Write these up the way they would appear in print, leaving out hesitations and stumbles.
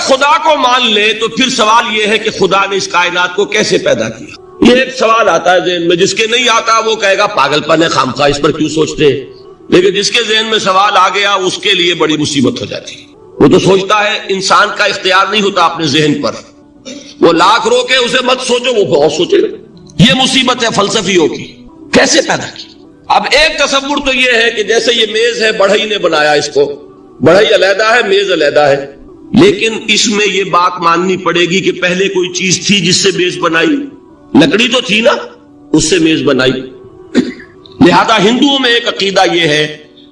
خدا کو مان لے تو پھر سوال یہ ہے کہ خدا نے اس کائنات کو کیسے پیدا کیا. یہ ایک سوال آتا ہے ذہن میں. جس کے نہیں آتا وہ کہے گا پاگل پن ہے، خامخواہ اس پر کیوں سوچتے ہیں. لیکن جس کے ذہن میں سوال آ گیا اس کے لیے بڑی مصیبت ہو جاتی ہے. وہ تو سوچتا ہے انسان کا اختیار نہیں ہوتا اپنے ذہن پر. وہ لاکھ رو کے اسے مت سوچو، وہ بہت سوچے گا. یہ مصیبت ہے فلسفیوں کی. کیسے پیدا کی؟ اب ایک تصور تو یہ ہے کہ جیسے یہ میز ہے، بڑھئی نے بنایا اس کو، بڑھئی علیحدہ ہے، میز علیحدہ ہے. لیکن اس میں یہ بات ماننی پڑے گی کہ پہلے کوئی چیز تھی جس سے میز بنائی. لکڑی تو تھی نا، اس سے میز بنائی. لہذا ہندوؤں میں ایک عقیدہ یہ ہے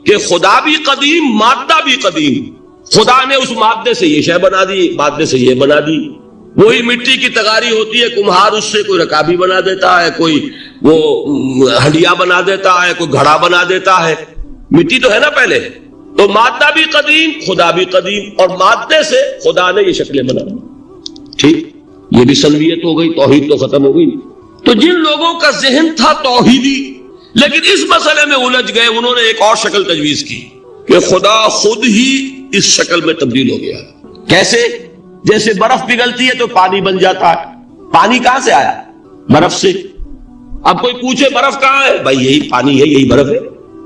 کہ خدا بھی قدیم، مادہ بھی قدیم. خدا نے اس مادے سے یہ شے بنا دی، مادے سے یہ بنا دی. وہی مٹی کی تغاری ہوتی ہے، کمہار اس سے کوئی رکابی بنا دیتا ہے، کوئی وہ ہنڈیا بنا دیتا ہے، کوئی گھڑا بنا دیتا ہے. مٹی تو ہے نا پہلے. تو مادہ بھی قدیم، خدا بھی قدیم، اور مادے سے خدا نے یہ شکلیں بنا دی. ٹھیک، یہ بھی سلویت ہو گئی، توحید تو ختم ہو گئی. تو جن لوگوں کا ذہن تھا توحیدی لیکن اس مسئلے میں الجھ گئے، انہوں نے ایک اور شکل تجویز کی کہ خدا خود ہی اس شکل میں تبدیل ہو گیا. کیسے؟ جیسے برف پگھلتی ہے تو پانی بن جاتا ہے. پانی کہاں سے آیا؟ برف سے. اب کوئی پوچھے برف کہاں ہے؟ بھائی یہی پانی ہے، یہی برف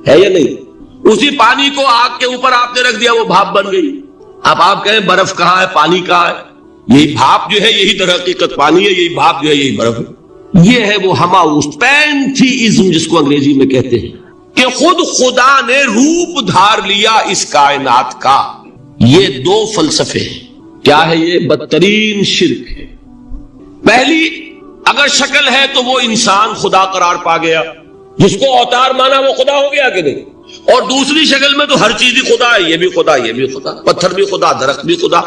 ہے یا نہیں؟ اسی پانی کو آگ کے اوپر آپ نے رکھ دیا، وہ بھاپ بن گئی. اب آپ کہیں برف کہاں ہے، پانی کہاں ہے؟ یہی بھاپ جو ہے یہی در حقیقت پانی ہے، یہی بھاپ جو ہے یہی برف ہے. یہ ہے وہ ہماؤس پینتھیزم جس کو انگریزی میں کہتے ہیں کہ خود خدا نے روپ دھار لیا اس کائنات کا. یہ دو فلسفے ہیں. کیا ہے یہ؟ بدترین شرک ہے. پہلی، اگر شکل ہے تو وہ انسان خدا قرار پا گیا، جس کو اوتار مانا وہ خدا ہو گیا کہ نہیں. اور دوسری شکل میں تو ہر چیز ہی خدا ہے، یہ بھی خدا، یہ بھی خدا، پتھر بھی خدا، درخت بھی خدا،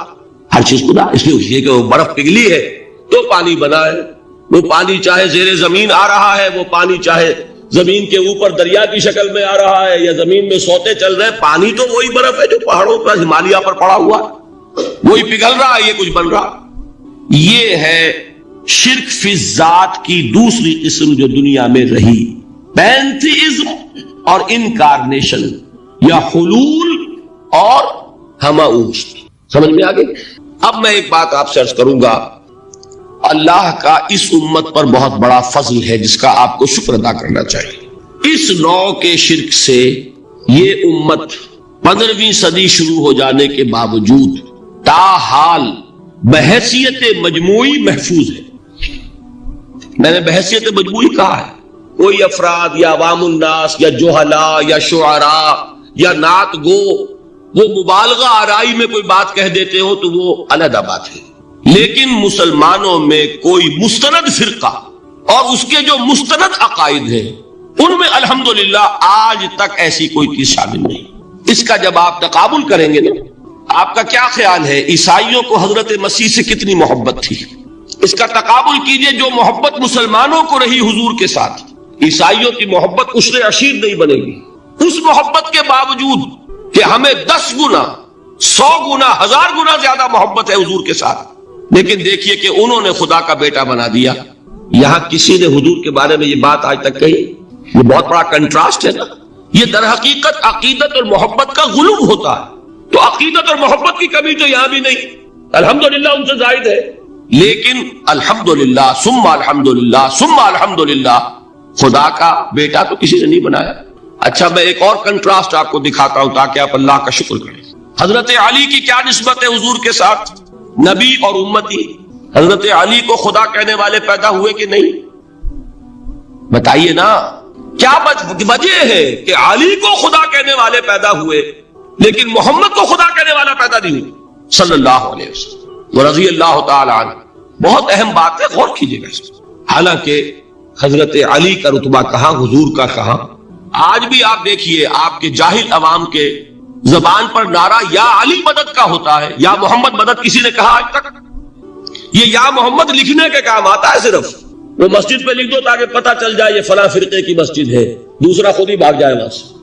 ہر چیز خدا. اس لیے کہ وہ برف پگھلی ہے تو پانی بنا ہے. وہ پانی چاہے زیر زمین آ رہا ہے، وہ پانی چاہے زمین کے اوپر دریا کی شکل میں آ رہا ہے یا زمین میں سوتے چل رہے ہیں، پانی تو وہی برف ہے جو پہاڑوں پر ہمالیہ پر پڑا ہوا ہے، وہی پگھل رہا ہے، یہ کچھ بن رہا. یہ ہے شرک فی الذات کی دوسری قسم جو دنیا میں رہی. پینتھیزم اور انکارنیشن یا حلول اور ہماؤس. سمجھ میں آگے؟ اب میں ایک بات آپ سے عرض کروں گا. اللہ کا اس امت پر بہت بڑا فضل ہے جس کا آپ کو شکر ادا کرنا چاہیے. اس نوع کے شرک سے یہ امت 15ویں صدی شروع ہو جانے کے باوجود تاحال بحیثیت مجموعی محفوظ ہے. میں نے بحیثیت مجموعی کہا ہے. کوئی افراد یا عوام الناس یا جوہلا یا شعراء یا نعت گو وہ مبالغہ آرائی میں کوئی بات کہہ دیتے ہو تو وہ علیحدہ بات ہے. لیکن مسلمانوں میں کوئی مستند فرقہ اور اس کے جو مستند عقائد ہیں ان میں الحمدللہ آج تک ایسی کوئی چیز شامل نہیں. اس کا جب آپ تقابل کریں گے نا، آپ کا کیا خیال ہے عیسائیوں کو حضرت مسیح سے کتنی محبت تھی؟ اس کا تقابل کیجئے جو محبت مسلمانوں کو رہی حضور کے ساتھ. عیسائیوں کی محبت عشر عشیر نہیں بنے گی. اس محبت کے باوجود کہ ہمیں 10 گنا 100 گنا 1000 گنا زیادہ محبت ہے حضور کے ساتھ، لیکن دیکھیے کہ انہوں نے خدا کا بیٹا بنا دیا. یہاں کسی نے حضور کے بارے میں یہ بات آج تک کہی؟ یہ بہت بڑا کنٹراسٹ ہے نا. یہ در حقیقت عقیدت اور محبت کا غلو ہوتا ہے. تو عقیدت اور محبت کی کمی تو یہاں بھی نہیں، الحمدللہ ان سے زائد ہے. لیکن الحمدللہ ثم الحمدللہ ثم الحمدللہ خدا کا بیٹا تو کسی نے نہیں بنایا. اچھا میں ایک اور کنٹراسٹ آپ کو دکھاتا ہوں تاکہ آپ اللہ کا شکر کریں. حضرت علی کی کیا نسبت ہے حضور کے ساتھ؟ نبی اور امتی. حضرت علی کو خدا کہنے والے پیدا ہوئے کہ نہیں؟ بتائیے نا. کیا وجہ ہے کہ علی کو خدا کہنے والے پیدا ہوئے لیکن محمد کو خدا کہنے والا پیدا نہیں ہوئے صلی اللہ علیہ وسلم ورضی اللہ تعالی عنہ؟ بہت اہم بات ہے، غور کیجیے گا اس پر. حالانکہ حضرت علی کا رتبہ کہاں، حضور کا کہاں. آج بھی آپ دیکھیے آپ کے جاہل عوام کے زبان پر نعرہ یا علی مدد کا ہوتا ہے، یا محمد مدد کسی نے کہا آج تک؟ یہ یا محمد لکھنے کے کام آتا ہے. صرف وہ مسجد پہ لکھ دو تاکہ پتہ چل جائے یہ فلاں فرقے کی مسجد ہے، دوسرا خود ہی بھاگ جائے وہاں سے.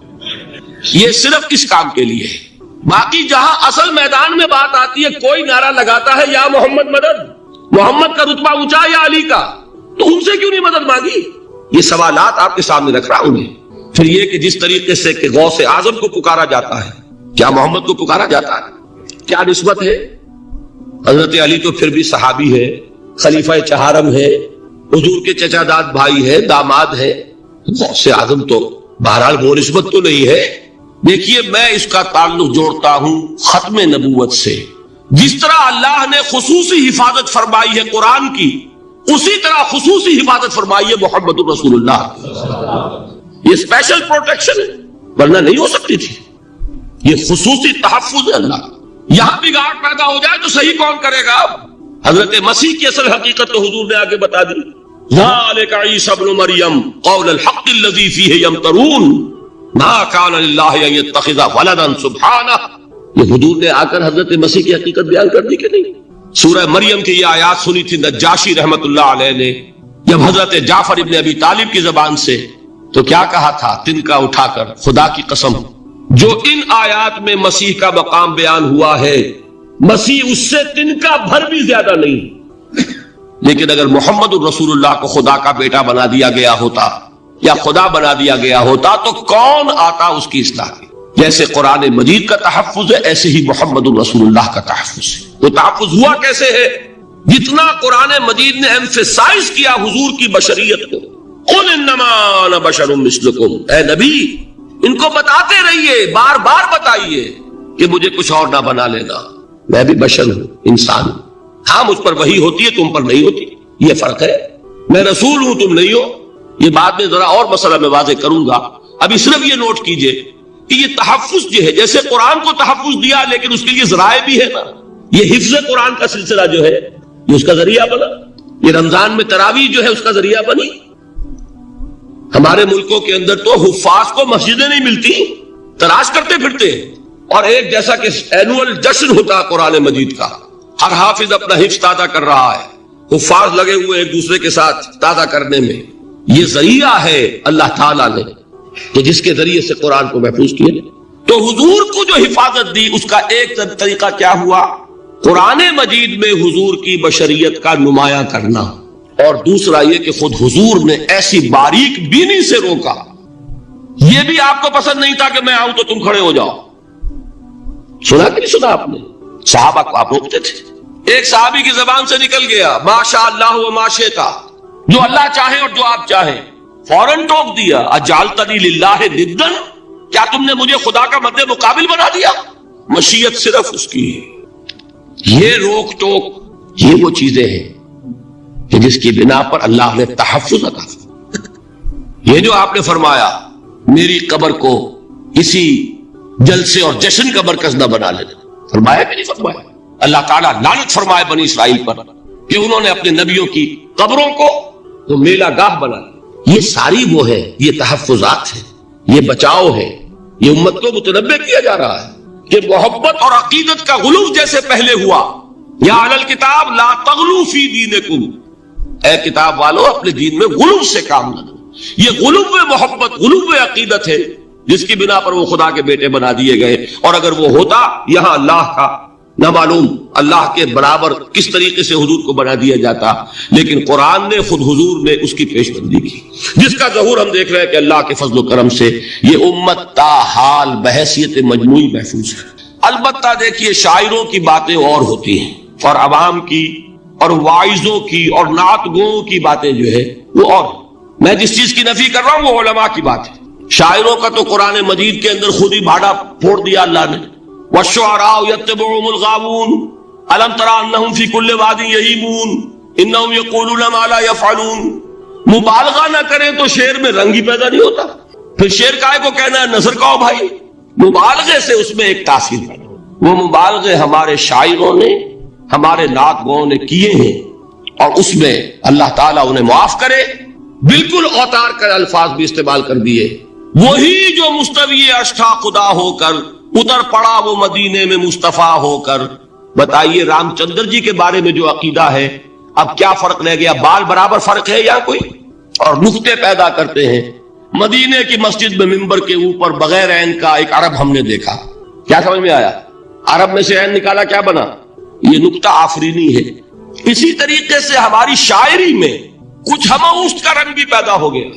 یہ صرف اس کام کے لیے ہے. باقی جہاں اصل میدان میں بات آتی ہے کوئی نعرہ لگاتا ہے یا محمد مدد، محمد کا رتبہ اونچا یا علی کا، تو ان سے کیوں نہیں مدد مانگی؟ یہ سوالات آپ کے سامنے رکھ رہا ہوں میں. پھر یہ کہ جس طریقے سے کہ غوث اعظم کو پکارا جاتا ہے، کیا محمد کو پکارا جاتا ہے؟ کیا نسبت ہے؟ حضرت علی تو پھر بھی صحابی ہے، خلیفہ چہارم ہے، حضور کے چچا داد بھائی ہے، داماد ہے، غوث اعظم تو بہرحال وہ نسبت تو نہیں ہے۔ دیکھیے میں اس کا تعلق جوڑتا ہوں ختم نبوت سے۔ جس طرح اللہ نے خصوصی حفاظت فرمائی ہے قرآن کی، اسی طرح خصوصی حفاظت فرمائی ہے محمد رسول اللہ۔ یہ اسپیشل پروٹیکشن ہے، ورنہ نہیں ہو سکتی تھی۔ یہ خصوصی تحفظ ہے اللہ۔ یہاں بگاڑ پیدا ہو جائے تو صحیح کون کرے گا؟ حضرت مسیح کی اصل حقیقت تو حضور نے آگے بتا دی، ذالک عیسی ابن مریم قول الحق الذی فیہ یمترون ما کان للہ ان یتخذ ولدا سبحانہ۔ یہ حضور نے آ کر حضرت مسیح کی حقیقت بیان کر دی کہ نہیں؟ سورہ مریم کی یہ آیات سنی تھی نجاشی رحمت اللہ علیہ نے جب حضرت جعفر ابن ابی طالب کی زبان سے، تو کیا کہا تھا تنکا اٹھا کر، خدا کی قسم جو ان آیات میں مسیح کا مقام بیان ہوا ہے، مسیح اس سے تنکا بھر بھی زیادہ نہیں۔ لیکن اگر محمد الرسول اللہ کو خدا کا بیٹا بنا دیا گیا ہوتا یا خدا بنا دیا گیا ہوتا تو کون آتا اس کی اصلاح کی؟ جیسے قرآن مجید کا تحفظ ہے ایسے ہی محمد الرسول اللہ کا تحفظ ہے۔ وہ تحفظ ہوا کیسے ہے؟ جتنا قرآن مجید نے ایمفیسائز کیا حضور کی بشریت کو، قل انما انا بشر مثلکم، اے نبی ان کو بتاتے رہیے، بار بار بتائیے کہ مجھے کچھ اور نہ بنا لینا، میں بھی بشر ہوں، انسان ہوں۔ ہاں مجھ پر وحی ہوتی ہے، تم پر نہیں ہوتی، یہ فرق ہے۔ میں رسول ہوں، تم نہیں ہو۔ یہ بعد میں ذرا اور مسئلہ میں واضح کروں گا، ابھی صرف یہ نوٹ کیجئے کہ یہ تحفظ جو ہے، جیسے قرآن کو تحفظ دیا لیکن اس کے لیے ذرائع بھی ہے نا۔ یہ حفظ قرآن کا سلسلہ جو ہے یہ اس کا ذریعہ بنا، یہ رمضان میں تراویح جو ہے اس کا ذریعہ بنی۔ ہمارے ملکوں کے اندر تو حفاظ کو مسجدیں نہیں ملتی، تلاش کرتے پھرتے ہیں، اور ایک جیسا کہ اینول جشن ہوتا ہے قرآن مجید کا، ہر حافظ اپنا حفظ تازہ کر رہا ہے، حفاظ لگے ہوئے ایک دوسرے کے ساتھ تازہ کرنے میں۔ یہ ذریعہ ہے اللہ تعالیٰ نے کہ جس کے ذریعے سے قرآن کو محفوظ کیا۔ تو حضور کو جو حفاظت دی اس کا ایک طریقہ کیا ہوا؟ قرآن مجید میں حضور کی بشریت کا نمایاں کرنا، اور دوسرا یہ کہ خود حضور نے ایسی باریک بینی سے روکا۔ یہ بھی آپ کو پسند نہیں تھا کہ میں آؤں تو تم کھڑے ہو جاؤ، سنا کہ نہیں سنا آپ نے؟ صحابہ کو آپ روکتے تھے۔ ایک صحابی کی زبان سے نکل گیا ما شاء اللہ و ما شئت، جو اللہ چاہے اور جو آپ چاہیں، فوراً ٹوک دیا اجعلتنی للہ ندا، کیا تم نے مجھے خدا کا مد مقابل بنا دیا؟ مشیت صرف اس کی ہے۔ یہ روک ٹوک یہ وہ چیزیں ہیں کہ جس کی بنا پر اللہ نے تحفظ عطا فرمایا۔ یہ جو آپ نے فرمایا میری قبر کو کسی جلسے اور جشن کا مرکز نہ بنا لینا، فرمایا کہ نہیں فرمایا؟ اللہ تعالیٰ لعنت فرمائے بنی اسرائیل پر کہ انہوں نے اپنے نبیوں کی قبروں کو تو میلہ گاہ بنا لیا۔ یہ ساری وہ ہے، یہ تحفظات ہیں، یہ بچاؤ ہے، یہ امت کو متنبہ کیا جا رہا ہے کہ محبت اور عقیدت کا غلو جیسے پہلے ہوا، یا اہل الکتاب لا تغلو فی دینکم، اے کتاب والو اپنے دین میں غلو سے کام نہ لو۔ یہ غلو محبت، غلو عقیدت ہے جس کی بنا پر وہ خدا کے بیٹے بنا دیے گئے، اور اگر وہ ہوتا یہاں اللہ کا نہ معلوم اللہ کے برابر کس طریقے سے حضور کو بنا دیا جاتا، لیکن قرآن نے خود حضور نے اس کی پیش بندی کی، جس کا ظہور ہم دیکھ رہے ہیں کہ اللہ کے فضل و کرم سے یہ امت تا حال بحیثیت مجموعی محفوظ ہے۔ البتہ دیکھیے شاعروں کی باتیں اور ہوتی ہیں، اور عوام کی اور واعظوں کی اور نعت گوؤں کی باتیں جو ہے وہ اور۔ میں جس چیز کی نفی کر رہا ہوں وہ علماء کی بات ہے۔ شاعروں کا تو قرآن مجید کے اندر خود ہی بھاڑا پھوڑ دیا اللہ نے، وَالشُّعَرَاءُ يَتَّبِعُهُمُ الْغَاوُونَ أَلَمْ تَرَ أَنَّهُمْ فِي كُلِّ وَادٍ يَهِيمُونَ إِنَّهُمْ يَقُولُونَ مَا لَا يَفْعَلُونَ۔ مبالغہ نہ کریں تو شعر میں رنگ ہی پیدا نہیں ہوتا، پھر شعر کائے کو کہنا ہے نثر کہو بھائی، مبالغے سے اس میں ایک تاثیر پیدا ہو۔ وہ مبالغے ہمارے شاعروں نے ہمارے نعت گاؤں نے کیے ہیں، اور اس میں اللہ تعالیٰ انہیں معاف کرے، بالکل اوتار کر الفاظ بھی استعمال کر دیے۔ وہی جو مستوی اشٹھا خدا ہو کر اتر پڑا وہ مدینے میں مصطفیٰ ہو کر۔ بتائیے رام چندر جی کے بارے میں جو عقیدہ ہے، اب کیا فرق رہ گیا؟ بال برابر فرق ہے یا کوئی؟ اور نقطے پیدا کرتے ہیں۔ مدینے کی مسجد میں منبر کے اوپر بغیر عین کا ایک عرب ہم نے دیکھا، کیا سمجھ میں آیا؟ عرب میں سے عین نکالا، کیا بنا؟ یہ نقطہ آفرینی ہے۔ اسی طریقے سے ہماری شاعری میں کچھ ہماؤست کا رنگ بھی پیدا ہو گیا۔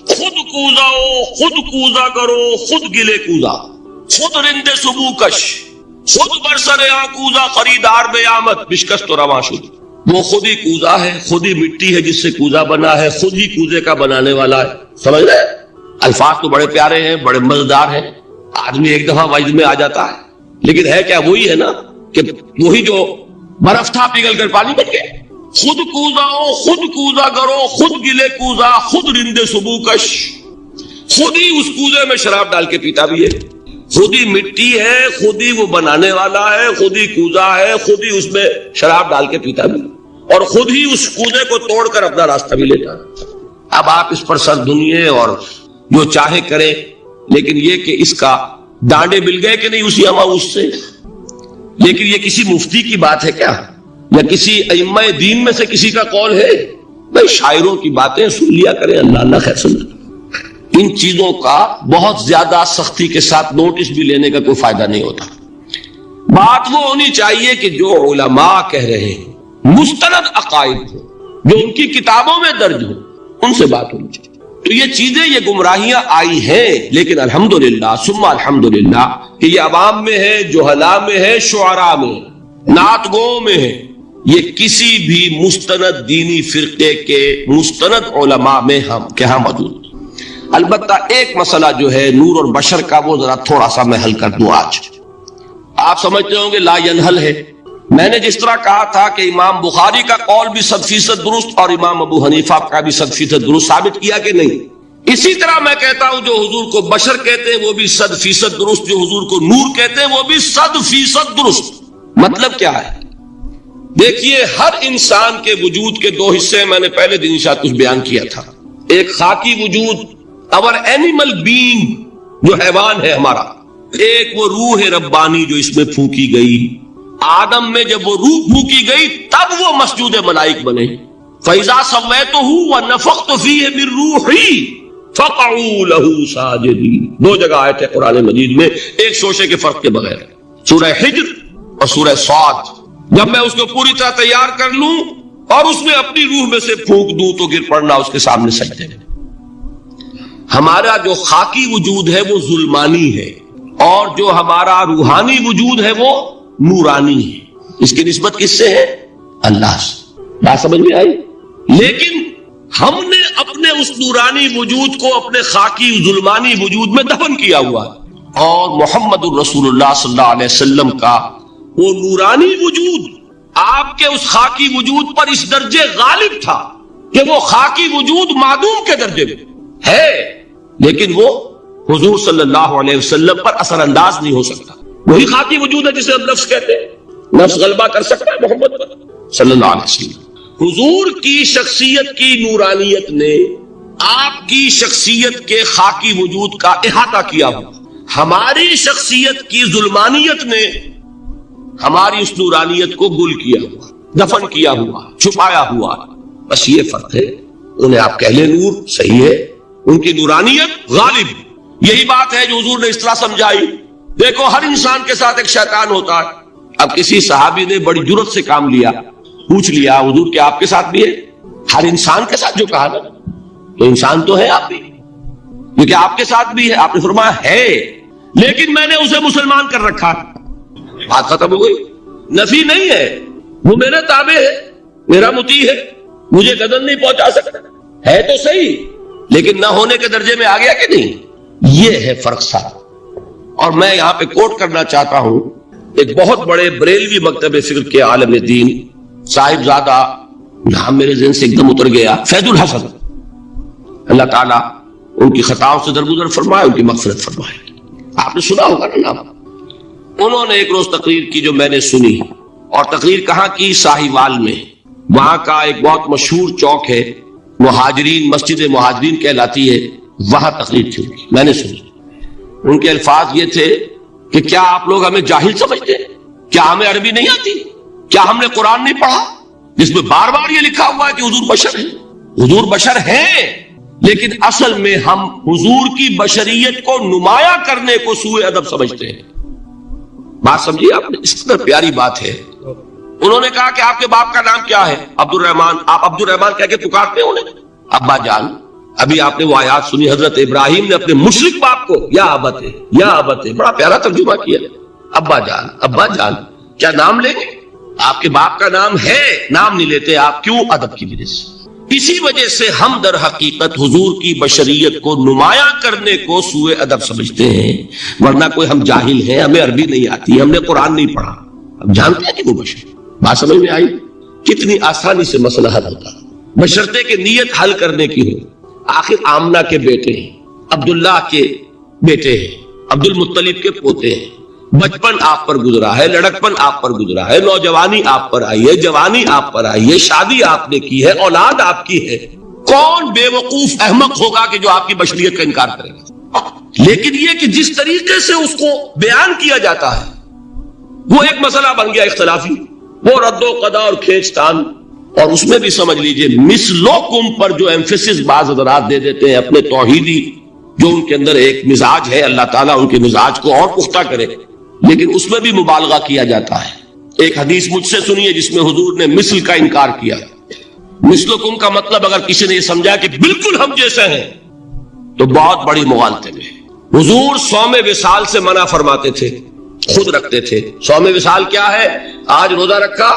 خود کوزاؤ، خود کوزا کرو، خود گلے کوزا، خود رند صبو کش، خود برسر کوزہ خریدار بے آمد بشکست و رواں شد. وہ خود ہی کوزہ ہے، خود ہی مٹی ہے جس سے کوزہ بنا ہے، خود ہی کوزے کا بنانے والا ہے. سمجھ رہے؟ الفاظ تو بڑے پیارے ہیں، بڑے مزیدار ہیں، آدمی ایک دفعہ وجد میں آ جاتا ہے، لیکن ہے کیا وہی ہے نا کہ وہی جو برف تھا پگھل کر پانی بن گیا. خود کوزاؤ، خود کوزہ گرو، خود گلے کوزہ، خود رندے سبو کش. خود ہی اس کوزے میں شراب ڈال کے پیتا بھی ہے، خود ہی مٹی ہے، خود ہی وہ بنانے والا ہے، خود ہی کوزہ ہے، خود ہی اس میں شراب ڈال کے پیتا بھی، اور خود ہی اس کوزے کو توڑ کر اپنا راستہ بھی لیتا. اب آپ اس پر سر دنیے اور جو چاہے کریں، لیکن یہ کہ اس کا ڈانڈے مل گئے کہ نہیں اسی اماؤس سے. لیکن یہ کسی مفتی کی بات ہے کیا، یا کسی ائمہ دین میں سے کسی کا قول ہے؟ بھائی شاعروں کی باتیں سن لیا کریں، اللہ اللہ خیر سن. ان چیزوں کا بہت زیادہ سختی کے ساتھ نوٹس بھی لینے کا کوئی فائدہ نہیں ہوتا. بات وہ ہونی چاہیے کہ جو علماء کہہ رہے ہیں مستند عقائد ہو، جو ان کی کتابوں میں درج ہو، ان سے بات ہونی چاہیے. تو یہ چیزیں، یہ گمراہیاں آئی ہیں، لیکن الحمدللہ ثم الحمدللہ کہ یہ عوام میں ہے، جہلاء میں ہے، شعراء میں ہے، نعت گوؤں میں ہے. یہ کسی بھی مستند دینی فرقے کے مستند علماء میں ہم کے ہاں موجود. البتہ ایک مسئلہ جو ہے نور اور بشر کا، وہ ذرا تھوڑا سا میں حل کر دوں. آج آپ سمجھتے ہوں گے لا ینحل ہے. میں نے جس طرح کہا تھا کہ امام بخاری کا قول بھی 100% درست اور امام ابو حنیفہ کا بھی 100% درست ثابت کیا کہ نہیں، اسی طرح میں کہتا ہوں جو حضور کو بشر کہتے ہیں وہ بھی 100% درست، جو حضور کو نور کہتے ہیں وہ بھی 100% درست. مطلب کیا ہے؟ دیکھیے، ہر انسان کے وجود کے دو حصے میں نے پہلے دن شاید کچھ بیان کیا تھا. ایک خاکی وجود، اور اینیمل بینگ جو حیوان ہے ہمارا، ایک وہ روح ربانی جو اس میں پھونکی گئی. آدم میں جب وہ روح پھونکی گئی تب وہ مسجود ملائک بنے. فَإِذَا سَوَّيْتُهُ وَنَفَخْتُ فِيهِ مِن رُوحِي فَقَعُوا لَهُ سَاجِدِينَ. دو جگہ آیت ہے قرآن مجید میں ایک شوشے کے فرق کے بغیر، سورہ حجر اور سورہ صاد. جب میں اس کو پوری طرح تیار کر لوں اور اس میں اپنی روح میں سے پھونک دوں تو گر پڑنا اس کے سامنے سجدے میں. ہمارا جو خاکی وجود ہے وہ ظلمانی ہے، اور جو ہمارا روحانی وجود ہے وہ نورانی ہے. اس کی نسبت کس سے ہے؟ اللہ سے. بات سمجھ میں آئی؟ لیکن ہم نے اپنے اس نورانی وجود کو اپنے خاکی ظلمانی وجود میں دفن کیا ہوا ہے، اور محمد الرسول اللہ صلی اللہ علیہ وسلم کا وہ نورانی وجود آپ کے اس خاکی وجود پر اس درجے غالب تھا کہ وہ خاکی وجود معدوم کے درجے میں ہے، لیکن وہ حضور صلی اللہ علیہ وسلم پر اثر انداز نہیں ہو سکتا. وہی خاکی وجود ہے جسے ہم نفس کہتے ہیں. نفس غلبہ کر سکتا ہے محمد پر صلی اللہ علیہ وسلم. حضور کی شخصیت کی نورانیت نے آپ کی شخصیت کے خاکی وجود کا احاطہ کیا ہوا. ہماری شخصیت کی ظلمانیت نے ہماری اس نورانیت کو گل کیا ہوا، دفن کیا ہوا، چھپایا ہوا. بس یہ فرق ہے. انہیں آپ کہہ لیں نور، صحیح ہے، ان کی نورانیت غالب. یہی بات ہے جو حضور نے اس طرح سمجھائی. دیکھو، ہر انسان کے ساتھ ایک شیطان ہوتا ہے. اب کسی صحابی نے بڑی جرت سے کام لیا، پوچھ لیا حضور کیا آپ کے ساتھ بھی ہے؟ ہر انسان کے ساتھ جو کہا نا، تو انسان تو ہے آپ بھی، کیونکہ آپ کے ساتھ بھی ہے. آپ نے فرمایا ہے، لیکن میں نے اسے مسلمان کر رکھا. بات ختم ہو گئی. نفی نہیں ہے، وہ میرے تابع ہے، میرا مطیع ہے، مجھے گدن نہیں پہنچا سکتا. ہے تو صحیح، لیکن نہ ہونے کے درجے میں آ گیا کہ نہیں. یہ ہے فرق صاحب. اور میں یہاں پہ کوٹ کرنا چاہتا ہوں ایک بہت بڑے بریلوی مکتب فکر کے عالم دین صاحب زادہ، نام میرے ذہن سے ایک دم اتر گیا، فیض الحسن. اللہ تعالیٰ ان کی خطاؤں سے درگزر فرمائے، ان کی مغفرت فرمائے. آپ نے سنا ہوگا نا نام. انہوں نے ایک روز تقریر کی جو میں نے سنی، اور تقریر کہاں کی؟ ساہیوال میں. وہاں کا ایک بہت مشہور چوک ہے، مہاجرین، مسجد مہاجرین کہلاتی ہے، وہاں تقریر تھی. میں نے سنی. ان کے الفاظ یہ تھے کہ کیا آپ لوگ ہمیں جاہل سمجھتے ہیں؟ کیا ہمیں عربی نہیں آتی؟ کیا ہم نے قرآن نہیں پڑھا جس میں بار بار یہ لکھا ہوا ہے کہ حضور بشر ہیں؟ حضور بشر ہیں، لیکن اصل میں ہم حضور کی بشریت کو نمایاں کرنے کو سوء ادب سمجھتے ہیں. بات سمجھیے آپ نے، اس طرح پیاری بات ہے. انہوں نے کہا کہ آپ کے باپ کا نام کیا ہے؟ عبد الرحمان. آپ عبد الرحمان کہہ کے پکارتے ہیں انہیں؟ ابا جان. ابھی آپ نے وہ آیات سنی، حضرت ابراہیم نے اپنے مشرک باپ کو یا ابت ہے، یا ابت ہے، بڑا پیارا ترجمہ کیا. ابا جان، ابا جان کیا نام لیں گے؟ آپ کے باپ کا نام ہے، نام نہیں لیتے آپ، کیوں؟ ادب کی وجہ سے۔ اسی وجہ سے ہم در حقیقت حضور کی بشریت کو نمایاں کرنے کو سوء ادب سمجھتے ہیں، ورنہ کوئی ہم جاہل ہیں، ہمیں عربی نہیں آتی، ہم نے قرآن نہیں پڑھا، ہم جانتے ہیں کہ وہ بشر۔ بات سمجھ میں آئی؟ کتنی آسانی سے مسئلہ حل ہوتا، بشرطے کہ نیت حل کرنے کی ہو۔ آخر آمنہ کے بیٹے ہیں، عبداللہ کے بیٹے ہیں، عبد المطلب کے پوتے ہیں، بچپن آپ پر گزرا ہے، لڑکپن آپ پر گزرا ہے، نوجوانی آپ پر آئی ہے، جوانی آپ پر آئی ہے، شادی آپ نے کی ہے، اولاد آپ کی ہے۔ کون بے وقوف احمق ہوگا کہ جو آپ کی بشریت کا انکار کرے گا؟ لیکن یہ کہ جس طریقے سے اس کو بیان کیا جاتا ہے وہ ایک مسئلہ بن گیا اختلافی، وہ رد و قضا اور کھینچتان۔ اور اس میں بھی سمجھ لیجئے مثلکم پر جو ایمفیسس بعض حضرات دے دیتے ہیں اپنے توحیدی، جو ان کے اندر ایک مزاج ہے، اللہ تعالیٰ ان کے مزاج کو اور پختہ کرے، لیکن اس میں بھی مبالغہ کیا جاتا ہے۔ ایک حدیث مجھ سے سنیے جس میں حضور نے مثل کا انکار کیا۔ مثلکم کا مطلب اگر کسی نے یہ سمجھا کہ بالکل ہم جیسے ہیں تو بہت بڑی مغالطے میں۔ حضور صوم وصال سے منع فرماتے تھے، خود رکھتے تھے۔ صوم وصال کیا ہے؟ آج روزہ رکھا،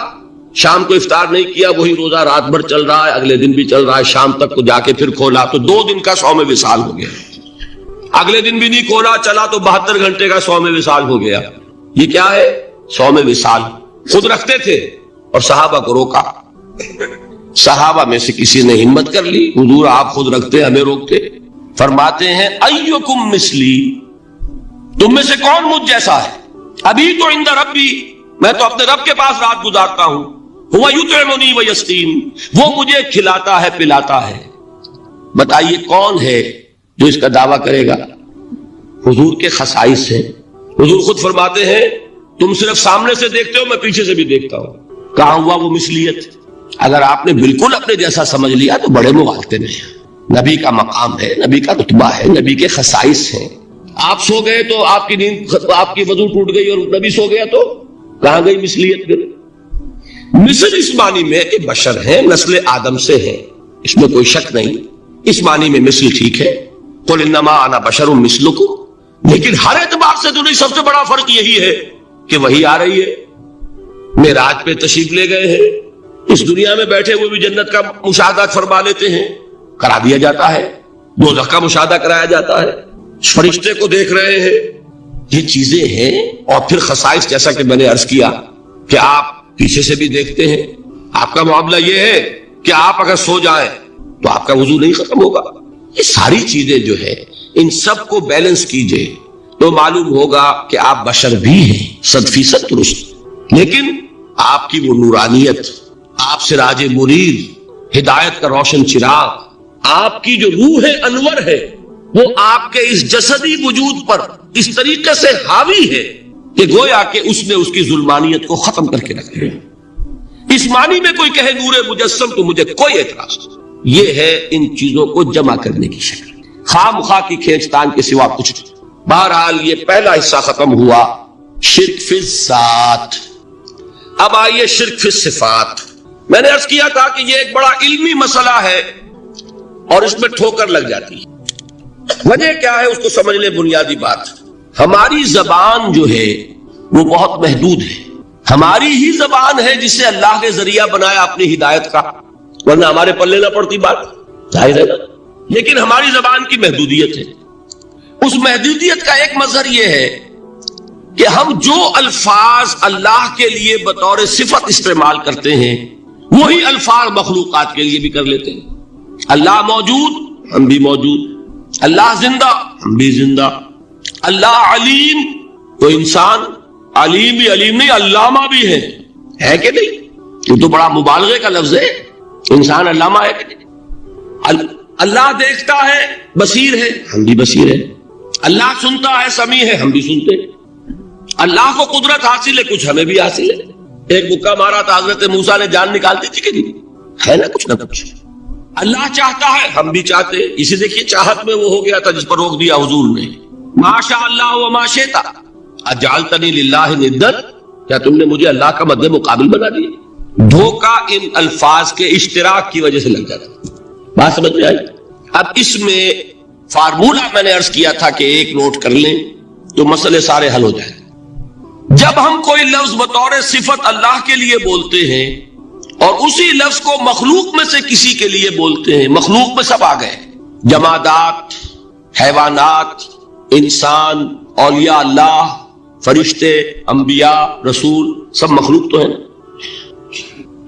شام کو افطار نہیں کیا، وہی روزہ رات بھر چل رہا ہے، اگلے دن بھی چل رہا ہے، شام تک کو جا کے پھر کھولا تو 2 دن کا صوم وصال ہو گیا۔ اگلے دن بھی نہیں کھولا، چلا تو 72 گھنٹے کا صوم وصال ہو گیا۔ یہ کیا ہے؟ صوم وصال۔ خود رکھتے تھے اور صحابہ کو روکا۔ صحابہ میں سے کسی نے ہمت کر لی، حضور آپ خود رکھتے ہمیں روکتے۔ فرماتے ہیں ایکم مثلی، تم میں سے کون مجھ جیسا ہے؟ ابھی تو عند ربی، میں تو اپنے رب کے پاس رات گزارتا ہوں۔ ہوا یطعمنی ویسقین، وہ مجھے کھلاتا ہے پلاتا ہے۔ بتائیے کون ہے جو اس کا دعویٰ کرے گا؟ حضور کے خصائص ہیں۔ حضور خود فرماتے ہیں تم صرف سامنے سے دیکھتے ہو، میں پیچھے سے بھی دیکھتا ہوں۔ کہاں ہوا وہ مثلیت؟ اگر آپ نے بالکل اپنے جیسا سمجھ لیا تو بڑے مغالطے میں ہیں۔ نبی کا مقام ہے، نبی کا رتبہ ہے، نبی کے خصائص ہیں۔ آپ سو گئے تو آپ کی نیند، آپ کی وضو ٹوٹ گئی اور نبی سو گیا تو کہاں گئی مثلیت؟ پھر مثل اس معنی میں کہ بشر ہیں، نسل آدم سے ہیں، اس میں کوئی شک نہیں، اس معنی میں مثل ٹھیک ہے۔ قل انما انا بشر مثلکم، لیکن ہر اعتبار سے تو نہیں، سب سے بڑا فرق یہی ہے کہ وہی آ رہی ہے، معراج پہ تشریف لے گئے ہیں، اس دنیا میں بیٹھے ہوئے بھی جنت کا مشاہدہ فرما لیتے ہیں، کرا دیا جاتا ہے، دوزخ کا مشاہدہ کرایا جاتا ہے، فرشتے کو دیکھ رہے ہیں، یہ چیزیں ہیں۔ اور پھر خصائص جیسا کہ میں نے عرض کیا کہ آپ پیچھے سے بھی دیکھتے ہیں۔ آپ کا معاملہ یہ ہے کہ آپ اگر سو جائیں تو آپ کا وضو نہیں ختم ہوگا۔ یہ ساری چیزیں جو ہے ان سب کو بیلنس کیجئے تو معلوم ہوگا کہ آپ بشر بھی ہیں 100% درست، لیکن آپ کی وہ نورانیت، آپ سراج منیر، ہدایت کا روشن چراغ، آپ کی جو روح انور ہے وہ آپ کے اس جسدی وجود پر اس طریقے سے حاوی ہے کہ گویا کہ اس نے اس کی ظلمانیت کو ختم کر کے رکھا ہے۔ اس معنی میں کوئی کہے نور مجسم تو مجھے کوئی اعتراض نہیں۔ یہ ہے ان چیزوں کو جمع کرنے کی شکل، خواہ مخواہ کی کھینچتان کے سوا کچھ نہیں۔ بہرحال یہ پہلا حصہ ختم ہوا، شرک فی الذات۔ اب آئیے شرک فی الصفات۔ میں نے عرض کیا تھا کہ یہ ایک بڑا علمی مسئلہ ہے اور اس میں ٹھوکر لگ جاتی ہے۔ وجہ کیا ہے اس کو سمجھ لیں۔ بنیادی بات، ہماری زبان جو ہے وہ بہت محدود ہے۔ ہماری ہی زبان ہے جسے اللہ نے ذریعہ بنایا اپنی ہدایت کا، ورنہ ہمارے پلے نہ پڑتی بات، ظاہر ہے نا۔ لیکن ہماری زبان کی محدودیت ہے۔ اس محدودیت کا ایک مظہر یہ ہے کہ ہم جو الفاظ اللہ کے لیے بطور صفت استعمال کرتے ہیں وہی الفاظ مخلوقات کے لیے بھی کر لیتے ہیں۔ اللہ موجود، ہم بھی موجود۔ اللہ زندہ، ہم بھی زندہ۔ اللہ علیم، تو انسان علیم بھی علیم نہیں، علامہ بھی ہے کہ نہیں؟ یہ تو بڑا مبالغے کا لفظ ہے، انسان علامہ ہے کہ نہیں؟ اللہ دیکھتا ہے، بصیر ہے، ہم بھی بصیر ہیں۔ اللہ سنتا ہے، سمیع ہے، ہم بھی سنتے ہیں۔ اللہ کو قدرت حاصل ہے، کچھ ہمیں بھی حاصل ہے۔ ایک مکہ مارا تھا حضرت موسیٰ نے، جان نکال دی تھی کہ نہیں؟ ہے نا کچھ نہ کچھ۔ اللہ چاہتا ہے، ہم بھی چاہتے ہیں۔ اسی دیکھیے چاہت میں وہ ہو گیا تھا جس پر روک دیا حضور نے، ما شاء اللہ وما شئت اجعلتنی للہ ندا، کیا تم نے مجھے اللہ کا مد مقابل بنا دیا؟ دھوکہ ان الفاظ کے اشتراک کی وجہ سے لگ جاتا ہے۔ بات سمجھ میں آئی؟ اب اس میں فارمولہ میں نے عرض کیا تھا کہ ایک نوٹ کر لیں تو مسئلے سارے حل ہو جائیں۔ جب ہم کوئی لفظ بطور صفت اللہ کے لیے بولتے ہیں اور اسی لفظ کو مخلوق میں سے کسی کے لیے بولتے ہیں، مخلوق میں سب آ گئے، جمادات، حیوانات، انسان، اولیاء اللہ، فرشتے، انبیاء، رسول، سب مخلوق تو ہیں،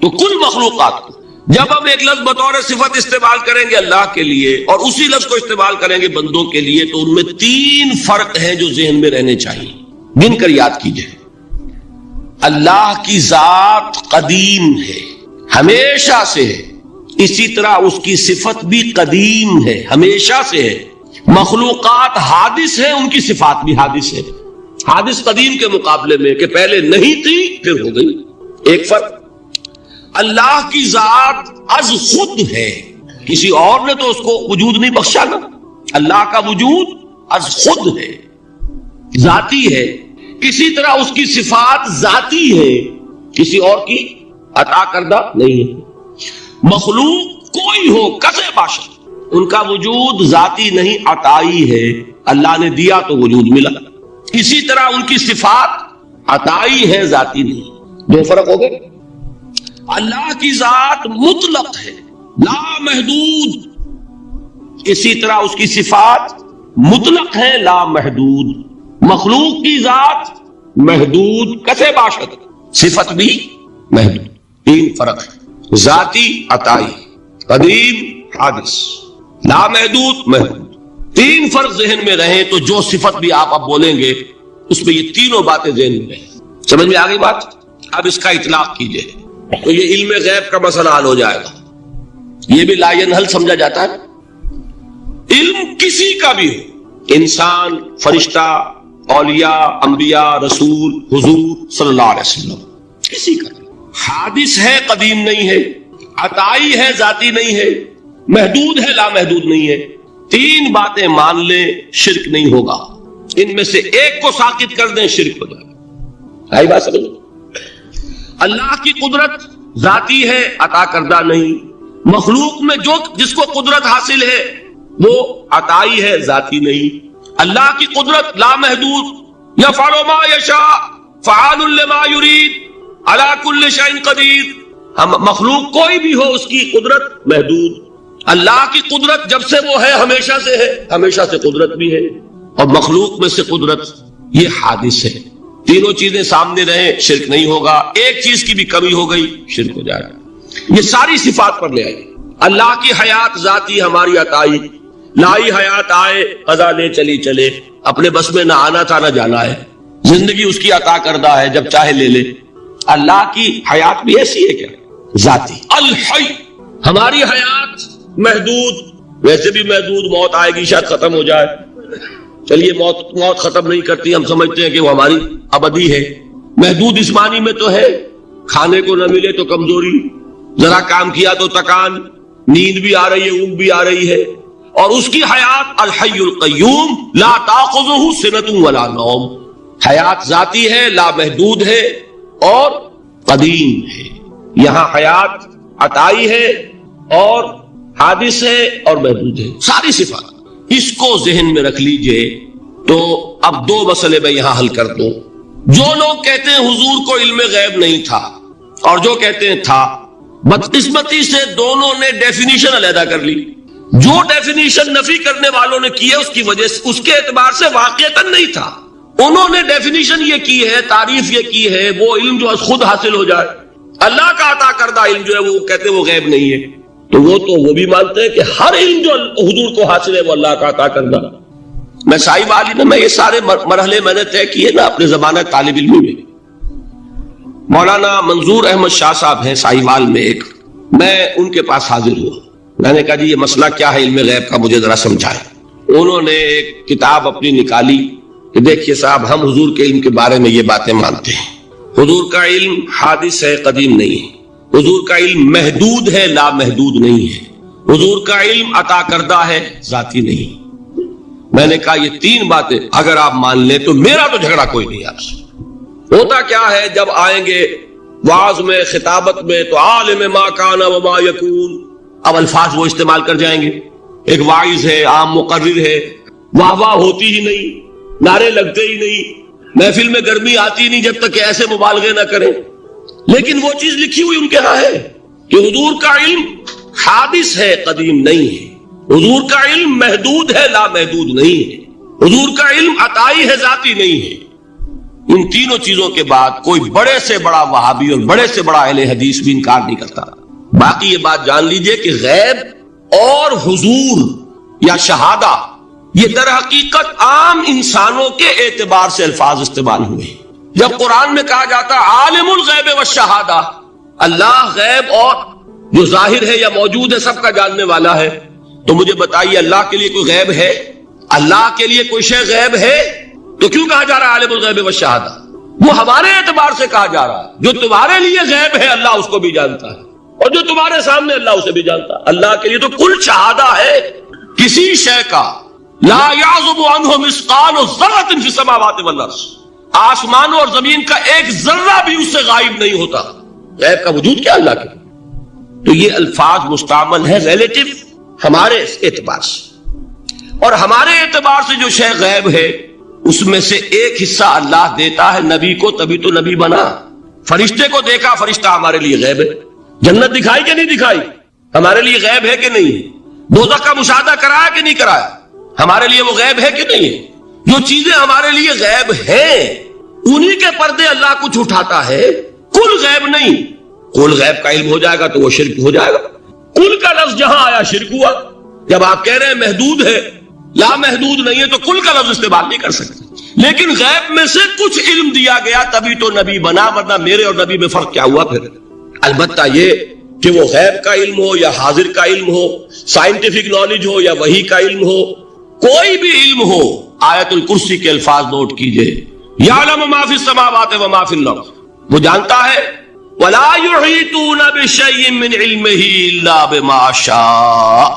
تو کل مخلوقات کو جب ہم ایک لفظ بطور صفت استعمال کریں گے اللہ کے لیے اور اسی لفظ کو استعمال کریں گے بندوں کے لیے، تو ان میں 3 فرق ہیں جو ذہن میں رہنے چاہیے، گن کر یاد کیجئے۔ اللہ کی ذات قدیم ہے، ہمیشہ سے ہے، اسی طرح اس کی صفت بھی قدیم ہے، ہمیشہ سے ہے۔ مخلوقات حادث ہیں، ان کی صفات بھی حادث ہے، حادث قدیم کے مقابلے میں کہ پہلے نہیں تھی پھر ہو گئی۔ ایک فرق، اللہ کی ذات از خود ہے، کسی اور نے تو اس کو وجود نہیں بخشا نا، اللہ کا وجود از خود ہے، ذاتی ہے، اسی طرح اس کی صفات ذاتی ہے، کسی اور کی عطا کردہ نہیں ہے۔ مخلوق کوئی ہو کسے باشد، ان کا وجود ذاتی نہیں عطائی ہے، اللہ نے دیا تو وجود ملا، اسی طرح ان کی صفات عطائی ہے، ذاتی نہیں۔ 2 فرق ہو گئے۔ اللہ کی ذات مطلق ہے، لا محدود، اسی طرح اس کی صفات مطلق ہے، لا محدود۔ مخلوق کی ذات محدود کسے باشد، صفت بھی محدود۔ 3 فرق ہے، ذاتی عطائی، قدیم حادث، لا محدود محدود۔ 3 فرق ذہن میں رہیں تو جو صفت بھی آپ اب بولیں گے اس میں یہ تینوں باتیں ذہن میں رہیں۔ سمجھ میں آگئی بات؟ اب اس کا اطلاق کیجئے تو یہ علم غیب کا مسئلہ حل ہو جائے گا۔ یہ بھی لا ینحل سمجھا جاتا ہے، علم کسی کا بھی ہو، انسان، فرشتہ، اولیاء، انبیاء، رسول، حضور صلی اللہ علیہ وسلم، کسی کا بھی حادث ہے، قدیم نہیں ہے، عطائی ہے، ذاتی نہیں ہے، محدود ہے، لا محدود نہیں ہے۔ 3 باتیں مان لیں، شرک نہیں ہوگا، ان میں سے ایک کو ساقط کر دیں، شرک ہو جائے گا۔ آئی بات سمجھ؟ اللہ کی قدرت ذاتی ہے، عطا کردہ نہیں۔ مخلوق میں جس کو قدرت حاصل ہے وہ عطائی ہے، ذاتی نہیں۔ اللہ کی قدرت لا محدود، یفعل ما یشاء فعال لما یرید علی کل شیء قدیر۔ ہم مخلوق کوئی بھی ہو اس کی قدرت محدود، اللہ کی قدرت جب سے وہ ہے ہمیشہ سے ہے، ہمیشہ سے قدرت بھی ہے، اور مخلوق میں سے قدرت یہ حادث ہے۔ تینوں چیزیں سامنے رہیں، شرک نہیں ہوگا۔ ایک چیز کی بھی کمی ہو گئی، شرک ہو جائے گا۔ یہ ساری صفات پر لے آئیے۔ اللہ کی حیات ذاتی، ہماری عطائی، لائی حیات آئے، قضا لے چلی چلے، اپنے بس میں نہ آنا تھا نہ جانا ہے، زندگی اس کی عطا کردہ ہے، جب چاہے لے لے۔ اللہ کی حیات بھی ایسی ہے کیا؟ ذاتی۔ الحی، ہماری حیات محدود، ویسے بھی محدود، موت آئے گی شاید ختم ہو جائے، چلیے موت ختم نہیں کرتی، ہم سمجھتے ہیں کہ وہ ہماری ابدی ہے۔ محدود اس معنی میں تو ہے کھانے کو نہ ملے تو کمزوری، ذرا کام کیا تو تکان، نیند بھی آ رہی ہے، اونگ بھی آ رہی ہے، اور اس کی حیات الحی القیوم لا تاخذہ سنۃ ولا نوم، حیات ذاتی ہے، لا محدود ہے اور قدیم ہے۔ یہاں حیات عطائی ہے اور حادث ہے اور محدود ہے، ساری صفات۔ اس کو ذہن میں رکھ لیجئے۔ تو اب 2 مسئلے میں یہاں حل کر دوں۔ جو لوگ کہتے ہیں حضور کو علم غیب نہیں تھا اور جو کہتے ہیں تھا، بدقسمتی سے دونوں نے ڈیفینیشن علیحدہ کر لی۔ جو ڈیفینیشن نفی کرنے والوں نے کی ہے اس کی وجہ سے، اس کے اعتبار سے واقعتاً نہیں تھا، انہوں نے ڈیفینیشن یہ کی ہے، تعریف یہ کی ہے، وہ علم جو خود حاصل ہو جائے، اللہ کا عطا کردہ علم جو ہے وہ کہتے ہیں وہ غیب نہیں ہے۔ تو وہ بھی مانتے ہیں کہ ہر علم جو حضور کو حاصل ہے وہ اللہ کا عطا کردہ۔ میں صاحب علی میں یہ سارے مرحلے میں نے طے کیے نا اپنے زمانہ طالب علمی میں۔ مولانا منظور احمد شاہ صاحب ہیں ساہیوال میں ایک، میں ان کے پاس حاضر ہوا، میں نے کہا جی یہ مسئلہ کیا ہے علم غیب کا، مجھے ذرا سمجھائیں۔ انہوں نے ایک کتاب اپنی نکالی کہ دیکھیے صاحب، ہم حضور کے علم کے بارے میں یہ باتیں مانتے ہیں، حضور کا علم حادث ہے، قدیم نہیں ہے، حضور کا علم محدود ہے، لا محدود نہیں ہے، حضور کا علم عطا کردہ ہے، ذاتی نہیں۔ میں نے کہا یہ 3 باتیں اگر آپ مان لیں تو میرا تو جھگڑا کوئی نہیں آپ سے۔ ہوتا کیا ہے، جب آئیں گے وعظ میں، خطابت میں، تو عالم ما کان وما یکون، اب الفاظ وہ استعمال کر جائیں گے۔ ایک واعظ ہے، عام مقرر ہے، واہ واہ ہوتی ہی نہیں، نعرے لگتے ہی نہیں، محفل میں گرمی آتی نہیں جب تک کہ ایسے مبالغے نہ کریں، لیکن وہ چیز لکھی ہوئی ان کے ہاں ہے کہ حضور کا علم حادث ہے، قدیم نہیں ہے، حضور کا علم محدود ہے، لا محدود نہیں ہے، حضور کا علم عطائی ہے، ذاتی نہیں ہے۔ ان تینوں چیزوں کے بعد کوئی بڑے سے بڑا وہابی اور بڑے سے بڑا اہل حدیث بھی انکار نہیں کرتا۔ باقی یہ بات جان لیجئے کہ غیب اور حضور یا شہادہ یہ در حقیقت عام انسانوں کے اعتبار سے الفاظ استعمال ہوئے۔ جب قرآن میں کہا جاتا عالم الغیب والشہادہ، اللہ غیب اور جو ظاہر ہے یا موجود ہے سب کا جاننے والا ہے، تو مجھے بتائیے اللہ کے لیے کوئی غیب ہے؟ اللہ کے لیے کوئی شے غیب ہے؟ تو کیوں کہا جا رہا ہے عالم الغیب والشہادہ؟ وہ ہمارے اعتبار سے کہا جا رہا ہے، جو تمہارے لیے غیب ہے اللہ اس کو بھی جانتا ہے، اور جو تمہارے سامنے اللہ اسے بھی جانتا ہے۔ اللہ کے لیے تو کل شہادہ ہے، کسی شے کا لا یعزب عنہ مثقال ذرۃ فی السماوات والارض، آسمانوں اور زمین کا ایک ذرہ بھی اس سے غائب نہیں ہوتا۔ غیب کا وجود کیا اللہ کے؟ تو یہ الفاظ مستعمل ہے ریلیٹو ہمارے اعتبار سے، اور ہمارے اعتبار سے جو شے غیب ہے اس میں سے ایک حصہ اللہ دیتا ہے نبی کو، تبھی تو نبی بنا۔ فرشتے کو دیکھا، فرشتہ ہمارے لیے غیب ہے۔ جنت دکھائی کہ نہیں دکھائی، ہمارے لیے غیب ہے کہ نہیں ہے۔ دوزخ کا مشاہدہ کرایا کہ نہیں کرایا، ہمارے لیے وہ غیب ہے کہ نہیں ہے۔ جو چیزیں ہمارے لیے غیب ہیں انہی کے پردے اللہ کچھ اٹھاتا ہے، کل غیب نہیں۔ کل غیب کا علم ہو جائے گا تو وہ شرک ہو جائے گا۔ کل کا لفظ جہاں آیا شرک ہوا۔ جب آپ کہہ رہے ہیں محدود ہے، لا محدود نہیں ہے، تو کل کا لفظ استعمال نہیں کر سکتے۔ لیکن غیب میں سے کچھ علم دیا گیا تبھی تو نبی بنا، ورنہ میرے اور نبی میں فرق کیا ہوا پھر؟ البتہ یہ کہ وہ غیب کا علم ہو یا حاضر کا علم ہو، سائنٹیفک نالج ہو یا وحی کا علم ہو، کوئی بھی علم ہو، آیت الکرسی کے الفاظ نوٹ کیجئے، یعلم ما فی السماوات و ما فی الارض، وہ جانتا ہے ولا یحیطون بشیء من علمہ الا بما شاء،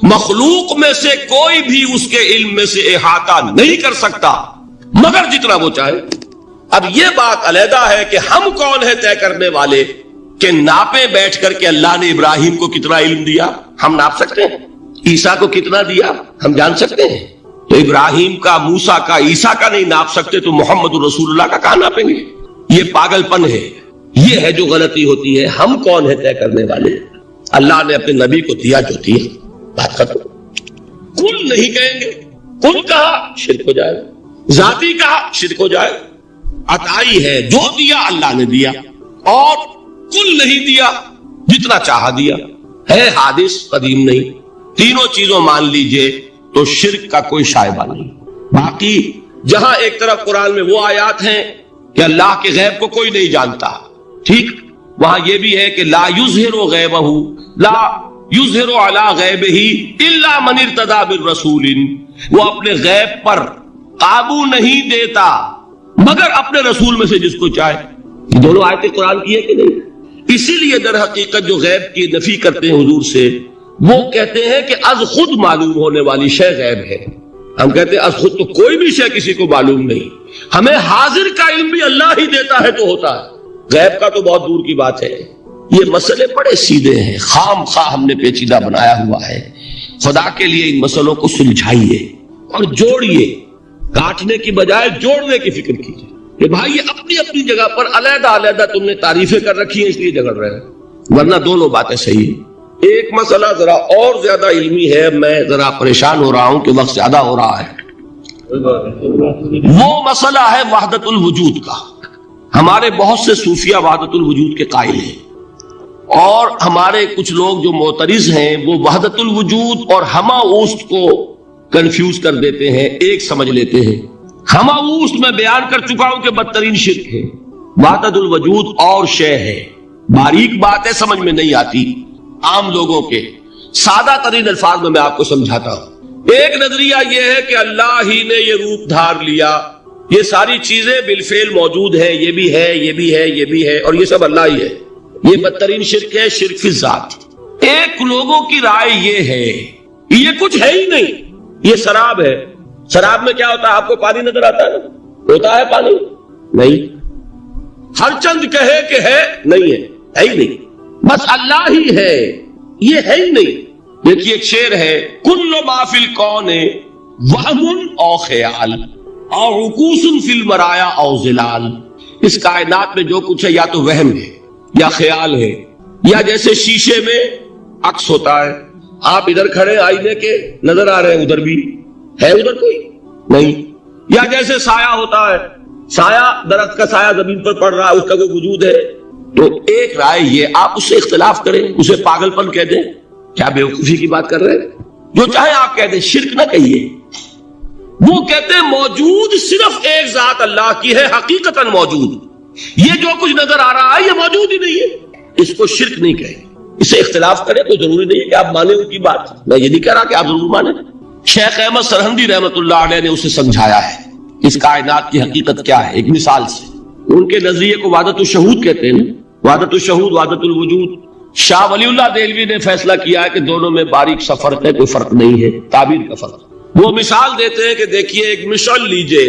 مخلوق میں سے کوئی بھی اس کے علم میں سے احاطہ نہیں کر سکتا مگر جتنا وہ چاہے۔ اب یہ بات علیحدہ ہے کہ ہم کون ہے طے کرنے والے کہ ناپے بیٹھ کر کے اللہ نے ابراہیم کو کتنا علم دیا، ہم ناپ سکتے ہیں؟ عیسیٰ کو کتنا دیا ہم جان سکتے ہیں؟ تو ابراہیم کا، موسیٰ کا، عیسیٰ کا نہیں ناپ سکتے تو محمد رسول اللہ کا کہاں ناپیں گے؟ یہ پاگل پن ہے، یہ ہے جو غلطی ہوتی ہے۔ ہم کون ہے طے کرنے والے؟ اللہ نے اپنے نبی کو دیا جو دیا، بات ختم۔ کل نہیں کہیں گے، کل کہا شرک ہو جائے گا، ذاتی کہا شرک ہو جائے گا۔ عطائی ہے، جو دیا اللہ نے دیا، اور کل نہیں دیا، جتنا چاہا دیا، ہے حادث، قدیم نہیں۔ تینوں چیزوں مان لیجئے تو شرک کا کوئی شائبہ نہیں۔ باقی جہاں ایک طرف قرآن میں وہ آیات ہیں کہ اللہ کے غیب کو کوئی نہیں جانتا، ٹھیک، وہاں یہ بھی ہے کہ لا یظہر غیبہ، لا یظہر علی غیبہ الا من ارتضی بالرسول، وہ اپنے غیب پر قابو نہیں دیتا مگر اپنے رسول میں سے جس کو چاہے۔ یہ دونوں آیتیں قرآن کی ہے کہ نہیں؟ اسی لیے در حقیقت جو غیب کی نفی کرتے ہیں حضور سے، وہ کہتے ہیں کہ از خود معلوم ہونے والی شے غیب ہے۔ ہم کہتے ہیں از خود تو کوئی بھی شے کسی کو معلوم نہیں، ہمیں حاضر کا علم بھی اللہ ہی دیتا ہے تو ہوتا ہے، غیب کا تو بہت دور کی بات ہے۔ یہ مسئلے بڑے سیدھے ہیں، خام خواہ ہم نے پیچیدہ بنایا ہوا ہے۔ خدا کے لیے ان مسئلوں کو سلجھائیے اور جوڑیے، کاٹنے کی بجائے جوڑنے کی فکر کیجیے کہ بھائی یہ اپنی اپنی جگہ پر علیحدہ علیحدہ تم نے تعریفیں کر رکھی ہیں اس لیے جھگڑ رہے ہیں، ورنہ دونوں باتیں صحیح ہیں۔ ایک مسئلہ ذرا اور زیادہ علمی ہے، میں ذرا پریشان ہو رہا ہوں کہ وقت زیادہ ہو رہا ہے۔ وہ مسئلہ ہے وحدت الوجود کا۔ ہمارے بہت سے صوفیہ وحدت الوجود کے قائل ہیں، اور ہمارے کچھ لوگ جو معترض ہیں وہ وحدت الوجود اور ہمہ اوست کو کنفیوز کر دیتے ہیں، ایک سمجھ لیتے ہیں۔ ہمہ اوست میں بیان کر چکا ہوں کہ بدترین شرک ہے، وحدت الوجود اور شے ہے، باریک باتیں سمجھ میں نہیں آتی عام لوگوں کے، سادہ ترین الفاظ میں آپ کو سمجھاتا ہوں۔ ایک نظریہ یہ ہے کہ اللہ ہی نے یہ روپ دھار لیا، یہ ساری چیزیں بالفعل موجود ہیں، یہ بھی ہے، یہ بھی ہے، یہ بھی ہے، اور یہ سب اللہ ہی ہے۔ یہ بدترین شرک ہے، شرک فی الذات۔ ایک لوگوں کی رائے یہ ہے یہ کچھ ہے ہی نہیں، یہ شراب ہے۔ شراب میں کیا ہوتا ہے؟ آپ کو پانی نظر آتا ہے نا؟ ہوتا ہے پانی؟ نہیں۔ ہر چند کہے کہ ہے، نہیں ہے ہی نہیں، بس اللہ ہی ہے، یہ ہے ہی نہیں۔ دیکھیے ایک شعر ہے، کل ما فی الکون وہم او خیال، اور عکوسن فی المرایا او ظلال، اس کائنات میں جو کچھ ہے یا تو وہم ہے یا خیال ہے، یا جیسے شیشے میں عکس ہوتا ہے، آپ ادھر کھڑے آئینے کے نظر آ رہے ہیں، ادھر بھی ہے، ادھر کوئی نہیں، یا جیسے سایہ ہوتا ہے، سایہ درخت کا سایہ زمین پر پڑ رہا ہے، اس کا کوئی وجود ہے۔ تو ایک رائے یہ، آپ اس سے اختلاف کریں، اسے پاگل پن کہہ دیں، کیا بیوقوفی کی بات کر رہے ہیں، جو چاہے آپ کہہ دیں، شرک نہ کہیے۔ وہ کہتے ہیں موجود صرف ایک ذات اللہ کی ہے، حقیقتاً موجود، یہ جو کچھ نظر آ رہا ہے یہ موجود ہی نہیں ہے، اس کو شرک نہیں کہیں۔ اسے اختلاف کریں تو ضروری نہیں ہے کہ آپ مانیں ان کی بات، میں یہ نہیں کہہ رہا کہ آپ ضرور مانیں۔ شیخ احمد سرہندی رحمۃ اللہ علیہ نے اسے سمجھایا ہے اس کائنات کی حقیقت کیا ہے، ایک مثال سے۔ ان کے نظریے کو وحدت الشہود کہتے ہیں، وحدت الشہود، وحدت الوجود۔ شاہ ولی اللہ دہلوی نے فیصلہ کیا ہے کہ دونوں میں باریک سا فرق ہے، کوئی فرق نہیں ہے، تعبیر کا فرق۔ وہ مثال دیتے ہیں کہ دیکھیے ایک مشعل لیجئے،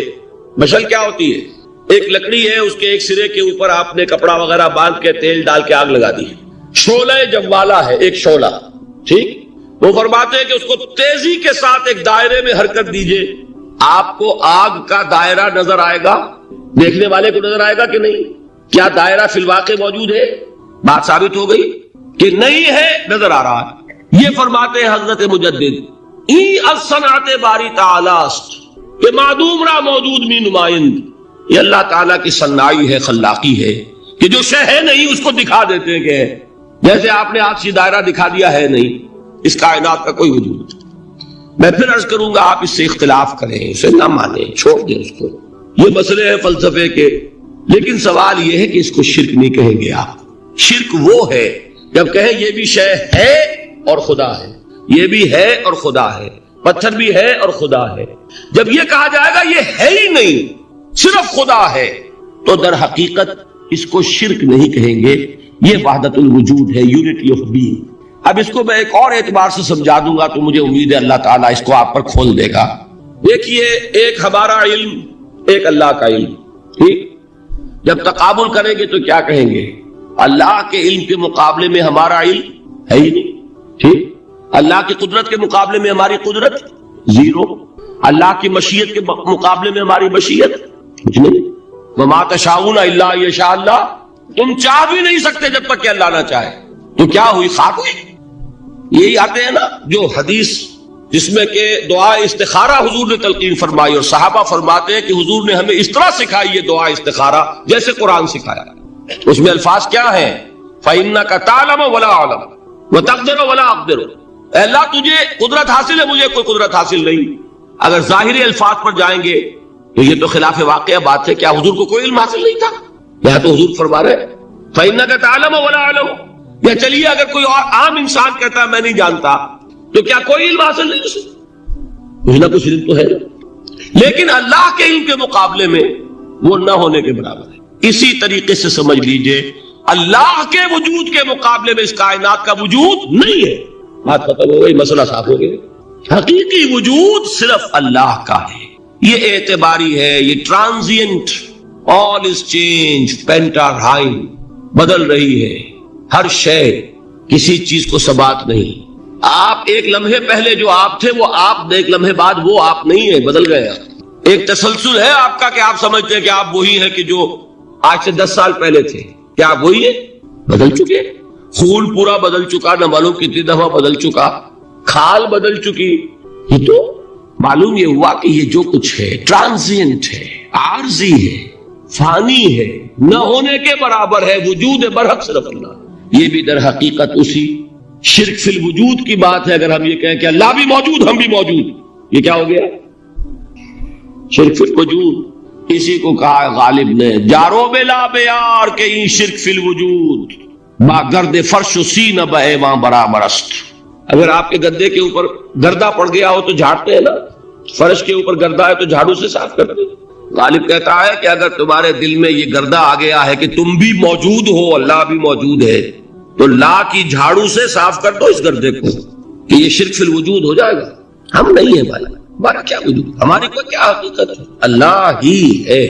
مشعل کیا ہوتی ہے؟ ایک لکڑی ہے، اس کے ایک سرے کے اوپر آپ نے کپڑا وغیرہ باندھ کے تیل ڈال کے آگ لگا دی، شعلہ جوالا ہے، ایک شعلہ، ٹھیک؟ وہ فرماتے ہیں کہ اس کو تیزی کے ساتھ ایک دائرے میں حرکت دیجئے، آپ کو آگ کا دائرہ نظر آئے گا، دیکھنے والے کو نظر آئے گا کہ نہیں؟ کیا دائرہ فی الواقع موجود ہے؟ بات ثابت ہو گئی کہ نہیں ہے، نظر آ رہا ہے۔ یہ فرماتے ہیں حضرت مجدد، ای الصنعت باری تعالی است، کہ معدوم را موجود می نمائند، یہ اللہ تعالیٰ کی صنائی ہے، خلاقی ہے، کہ جو شے ہے نہیں اس کو دکھا دیتے ہیں کہ ہے، جیسے آپ نے آج سی دائرہ دکھا دیا ہے نہیں، اس کائنات کا کوئی وجود۔ میں پھر عرض کروں گا آپ اس سے اختلاف کریں، اسے نہ مانیں، چھوڑ دیں اس کو، یہ مسئلے ہیں فلسفے کے، لیکن سوال یہ ہے کہ اس کو شرک نہیں کہیں گے آپ۔ شرک وہ ہے جب کہیں یہ بھی شے ہے اور خدا ہے، یہ بھی ہے اور خدا ہے، پتھر بھی ہے اور خدا ہے۔ جب یہ کہا جائے گا یہ ہے ہی نہیں، صرف خدا ہے، تو در حقیقت اس کو شرک نہیں کہیں گے، یہ وحدت الوجود ہے، یونٹی آف بینگ۔ اب اس کو میں ایک اور اعتبار سے سمجھا دوں گا تو مجھے امید ہے اللہ تعالیٰ اس کو آپ پر کھول دے گا۔ دیکھیے ایک ہمارا علم، ایک اللہ کا علم، ٹھیک؟ جب تقابل کریں گے تو کیا کہیں گے؟ اللہ کے علم کے مقابلے میں ہمارا علم ہے ہی نہیں، ٹھیک؟ اللہ کی قدرت کے مقابلے میں ہماری قدرت زیرو، اللہ کی مشیت کے مقابلے میں ہماری مشیت کچھ نہیں۔ وما تشاؤون الا ان یشاء اللہ، تم چاہ بھی نہیں سکتے جب تک کہ اللہ نہ چاہے۔ تو کیا ہوئی؟ خاک ہوئی۔ یہی آتے ہیں نا جو حدیث جس میں کہ دعا استخارہ حضور نے تلقین فرمائی، اور صحابہ فرماتے ہیں کہ حضور نے ہمیں اس طرح سکھائی یہ دعا استخارہ جیسے قرآن سکھایا۔ اس میں الفاظ کیا ہیں؟ فَإِنَّكَ تَعْلَمُ وَلَا أَعْلَمُ وَتَقْدِرُ وَلَا أَقْدِرُ، اے اللہ تجھے قدرت حاصل ہے، مجھے کوئی قدرت حاصل نہیں۔ اگر ظاہری الفاظ پر جائیں گے تو یہ تو خلاف واقعہ بات ہے۔ کیا حضور کو کوئی علم حاصل نہیں تھا؟ یہاں تو حضور فرما رہے ہیں فَإِنَّكَ تَعْلَمُ وَلَا أَعْلَمُ، یا چلیے اگر کوئی اور عام انسان کہتا ہے میں نہیں جانتا، تو کیا کوئی علم حاصل نہیں اسے؟ کچھ نہ کچھ علم تو ہے، لیکن اللہ کے علم کے مقابلے میں وہ نہ ہونے کے برابر ہے۔ اسی طریقے سے سمجھ لیجئے اللہ کے وجود کے مقابلے میں اس کائنات کا وجود نہیں ہے۔ بات ختم ہو گئی، مسئلہ صاف ہو گیا۔ حقیقی وجود صرف اللہ کا ہے، یہ اعتباری ہے، یہ ٹرانزینٹ، all is change، پینٹارائم، بدل رہی ہے ہر شے، کسی چیز کو ثبات نہیں۔ آپ ایک لمحے پہلے جو آپ تھے وہ آپ، ایک لمحے بعد وہ آپ نہیں ہے، بدل گئے آپ۔ ایک تسلسل ہے آپ کا کہ آپ سمجھتے ہیں کہ آپ وہی ہیں کہ جو آج سے 10 سال پہلے تھے، کیا آپ وہی ہیں؟ بدل چکے، خون پورا بدل چکا، نہ معلوم کتنی دفعہ بدل چکا، کھال بدل چکی۔ یہ تو معلوم یہ ہوا کہ یہ جو کچھ ہے ٹرانزینٹ ہے، عارضی ہے، فانی ہے، نہ ہونے کے برابر ہے، وجود برحق صرف اللہ۔ یہ بھی در حقیقت اسی شرک فی الوجود کی بات ہے۔ اگر ہم یہ کہیں کہ اللہ بھی موجود ہم بھی موجود، یہ کیا ہو گیا؟ شرک فی الوجود۔ اسی کو کہا ہے غالب نے، جارو بلا بیار کہیں شرک فی الوجود، با گرد فرش و سینہ بے ماں برابر است۔ اگر آپ کے گدے کے اوپر گردہ پڑ گیا ہو تو جھاڑتے ہیں نا، فرش کے اوپر گردہ ہے تو جھاڑو سے صاف کرتے ہیں۔ غالب کہتا ہے کہ اگر تمہارے دل میں یہ گردہ آ گیا ہے کہ تم بھی موجود ہو، اللہ بھی موجود ہے، تو لا کی جھاڑو سے صاف کر دو اس گردے کو، کہ یہ شرک فی الوجود ہو جائے گا۔ ہم نہیں ہیں بھائی، ہمارا کیا وجود، ہماری کوئی کیا حقیقت ہے، اللہ ہی ہے۔